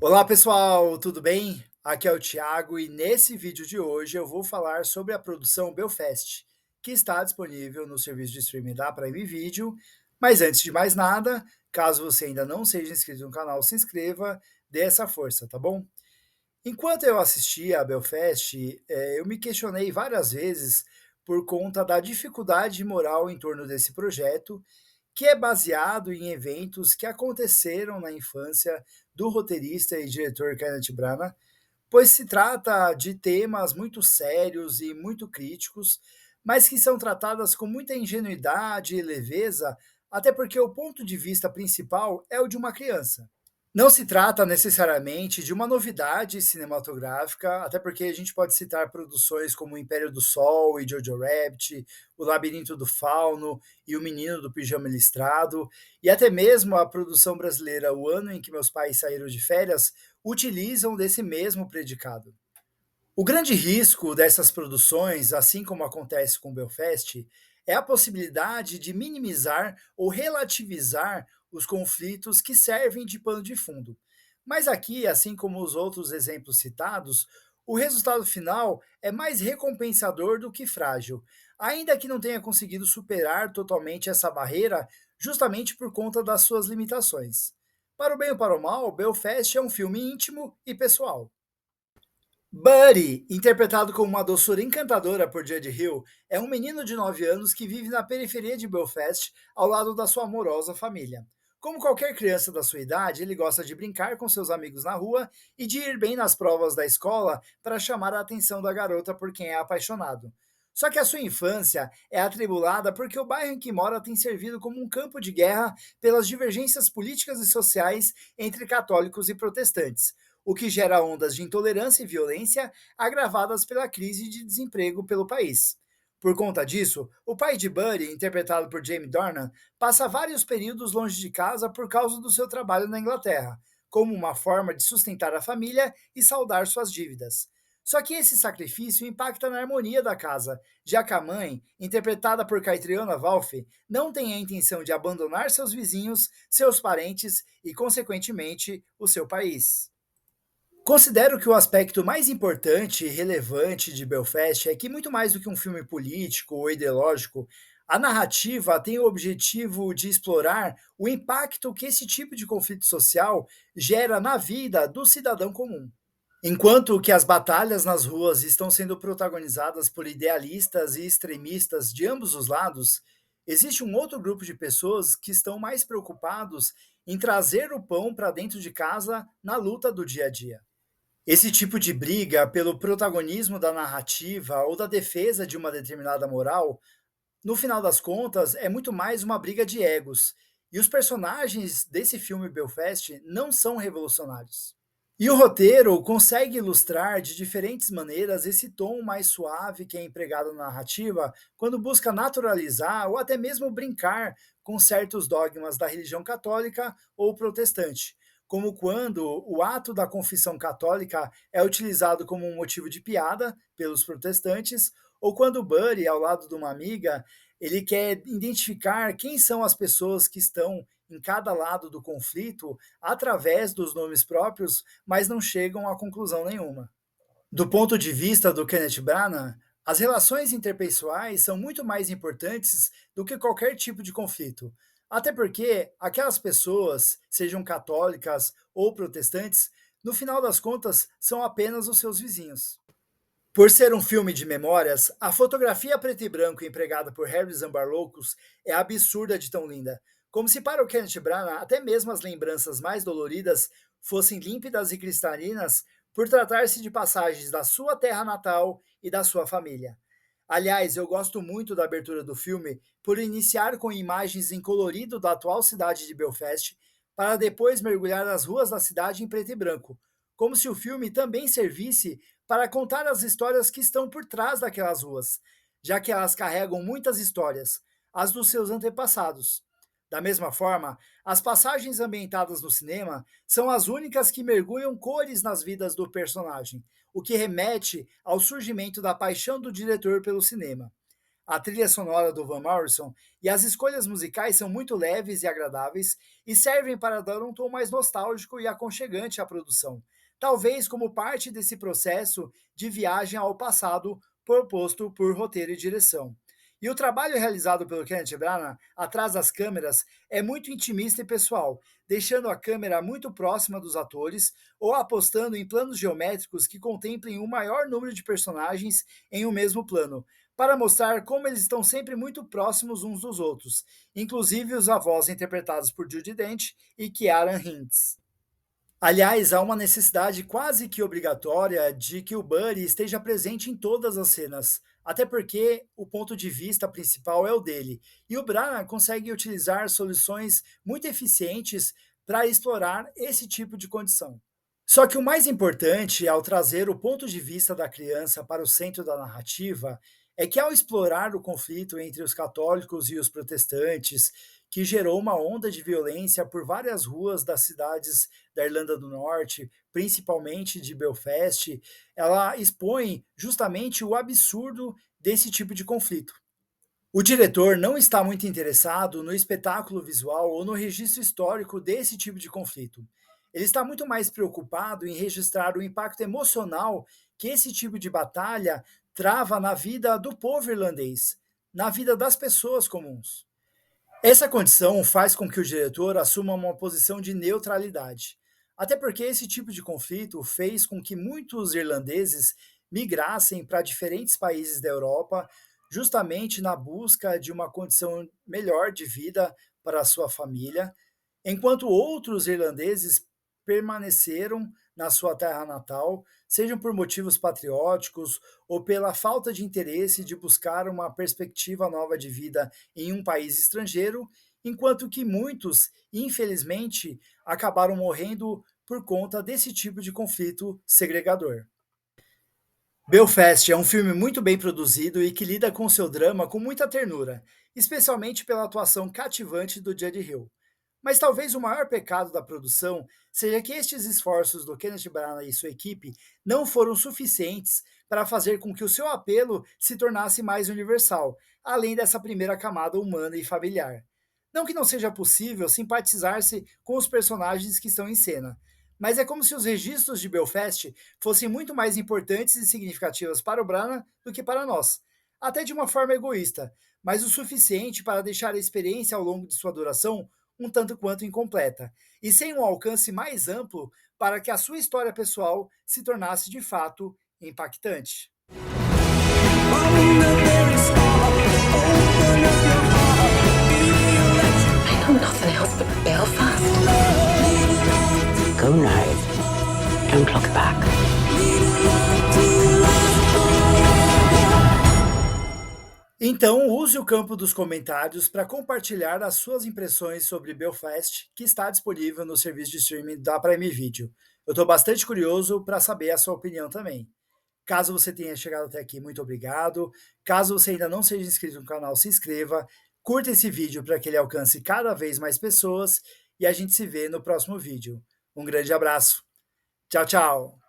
Olá pessoal, tudo bem? Aqui é o Thiago e nesse vídeo de hoje eu vou falar sobre a produção Belfast, que está disponível no serviço de streaming da Prime Video. Mas antes de mais nada, caso você ainda não seja inscrito no canal, se inscreva, dê essa força, tá bom? Enquanto eu assistia a Belfast, eu me questionei várias vezes por conta da dificuldade moral em torno desse projeto, que é baseado em eventos que aconteceram na infância do roteirista e diretor Kenneth Branagh, pois se trata de temas muito sérios e muito críticos, mas que são tratadas com muita ingenuidade e leveza, até porque o ponto de vista principal é o de uma criança. Não se trata necessariamente de uma novidade cinematográfica, até porque a gente pode citar produções como O Império do Sol e Jojo Rabbit, O Labirinto do Fauno e O Menino do Pijama Listrado, e até mesmo a produção brasileira O Ano em que Meus Pais Saíram de Férias utilizam desse mesmo predicado. O grande risco dessas produções, assim como acontece com o Belfast, é a possibilidade de minimizar ou relativizar os conflitos que servem de pano de fundo. Mas aqui, assim como os outros exemplos citados, o resultado final é mais recompensador do que frágil, ainda que não tenha conseguido superar totalmente essa barreira, justamente por conta das suas limitações. Para o bem ou para o mal, Belfast é um filme íntimo e pessoal. Buddy, interpretado como uma doçura encantadora por Judd Hill, é um menino de 9 anos que vive na periferia de Belfast ao lado da sua amorosa família. Como qualquer criança da sua idade, ele gosta de brincar com seus amigos na rua e de ir bem nas provas da escola para chamar a atenção da garota por quem é apaixonado. Só que a sua infância é atribulada porque o bairro em que mora tem servido como um campo de guerra pelas divergências políticas e sociais entre católicos e protestantes, o que gera ondas de intolerância e violência agravadas pela crise de desemprego pelo país. Por conta disso, o pai de Buddy, interpretado por Jamie Dornan, passa vários períodos longe de casa por causa do seu trabalho na Inglaterra, como uma forma de sustentar a família e saldar suas dívidas. Só que esse sacrifício impacta na harmonia da casa, já que a mãe, interpretada por Caitriona Balfe, não tem a intenção de abandonar seus vizinhos, seus parentes e, consequentemente, o seu país. Considero que o aspecto mais importante e relevante de Belfast é que, muito mais do que um filme político ou ideológico, a narrativa tem o objetivo de explorar o impacto que esse tipo de conflito social gera na vida do cidadão comum. Enquanto que as batalhas nas ruas estão sendo protagonizadas por idealistas e extremistas de ambos os lados, existe um outro grupo de pessoas que estão mais preocupados em trazer o pão para dentro de casa na luta do dia a dia. Esse tipo de briga pelo protagonismo da narrativa ou da defesa de uma determinada moral, no final das contas, é muito mais uma briga de egos. E os personagens desse filme Belfast não são revolucionários. E o roteiro consegue ilustrar de diferentes maneiras esse tom mais suave que é empregado na narrativa quando busca naturalizar ou até mesmo brincar com certos dogmas da religião católica ou protestante, como quando o ato da confissão católica é utilizado como um motivo de piada pelos protestantes, ou quando Buddy, ao lado de uma amiga, ele quer identificar quem são as pessoas que estão em cada lado do conflito através dos nomes próprios, mas não chegam a conclusão nenhuma. Do ponto de vista do Kenneth Branagh, as relações interpessoais são muito mais importantes do que qualquer tipo de conflito. Até porque aquelas pessoas, sejam católicas ou protestantes, no final das contas são apenas os seus vizinhos. Por ser um filme de memórias, a fotografia preto e branco empregada por Harry Zambarloucos é absurda de tão linda, como se para o Kenneth Branagh até mesmo as lembranças mais doloridas fossem límpidas e cristalinas por tratar-se de passagens da sua terra natal e da sua família. Aliás, eu gosto muito da abertura do filme por iniciar com imagens em colorido da atual cidade de Belfast, para depois mergulhar nas ruas da cidade em preto e branco, como se o filme também servisse para contar as histórias que estão por trás daquelas ruas, já que elas carregam muitas histórias, as dos seus antepassados. Da mesma forma, as passagens ambientadas no cinema são as únicas que mergulham cores nas vidas do personagem, o que remete ao surgimento da paixão do diretor pelo cinema. a trilha sonora do Van Morrison e as escolhas musicais são muito leves e agradáveis e servem para dar um tom mais nostálgico e aconchegante à produção, talvez como parte desse processo de viagem ao passado proposto por roteiro e direção. E o trabalho realizado pelo Kenneth Branagh atrás das câmeras é muito intimista e pessoal, deixando a câmera muito próxima dos atores ou apostando em planos geométricos que contemplem o maior número de personagens em um mesmo plano, para mostrar como eles estão sempre muito próximos uns dos outros, inclusive os avós interpretados por Judi Dench e Ciaran Hinds. Aliás, há uma necessidade quase que obrigatória de que o Buddy esteja presente em todas as cenas, até porque o ponto de vista principal é o dele, e o Branagh consegue utilizar soluções muito eficientes para explorar esse tipo de condição. Só que o mais importante ao trazer o ponto de vista da criança para o centro da narrativa é que, ao explorar o conflito entre os católicos e os protestantes, que gerou uma onda de violência por várias ruas das cidades da Irlanda do Norte, principalmente de Belfast, ela expõe justamente o absurdo desse tipo de conflito. O diretor não está muito interessado no espetáculo visual ou no registro histórico desse tipo de conflito. Ele está muito mais preocupado em registrar o impacto emocional que esse tipo de batalha trava na vida do povo irlandês, na vida das pessoas comuns. Essa condição faz com que o diretor assuma uma posição de neutralidade, até porque esse tipo de conflito fez com que muitos irlandeses migrassem para diferentes países da Europa, justamente na busca de uma condição melhor de vida para a sua família, enquanto outros irlandeses permaneceram na sua terra natal, sejam por motivos patrióticos ou pela falta de interesse de buscar uma perspectiva nova de vida em um país estrangeiro, enquanto que muitos, infelizmente, acabaram morrendo por conta desse tipo de conflito segregador. Belfast é um filme muito bem produzido e que lida com seu drama com muita ternura, especialmente pela atuação cativante do Jude Hill. Mas talvez o maior pecado da produção seja que estes esforços do Kenneth Branagh e sua equipe não foram suficientes para fazer com que o seu apelo se tornasse mais universal, além dessa primeira camada humana e familiar. Não que não seja possível simpatizar-se com os personagens que estão em cena, mas é como se os registros de Belfast fossem muito mais importantes e significativos para o Branagh do que para nós, até de uma forma egoísta, mas o suficiente para deixar a experiência ao longo de sua duração um tanto quanto incompleta, e sem um alcance mais amplo para que a sua história pessoal se tornasse de fato impactante. I know nothing else but Belfast. Go now. Don't look back. Então, use o campo dos comentários para compartilhar as suas impressões sobre Belfast, que está disponível no serviço de streaming da Prime Video. Eu estou bastante curioso para saber a sua opinião também. Caso você tenha chegado até aqui, muito obrigado. Caso você ainda não seja inscrito no canal, se inscreva, curta esse vídeo para que ele alcance cada vez mais pessoas e a gente se vê no próximo vídeo. Um grande abraço. Tchau, tchau.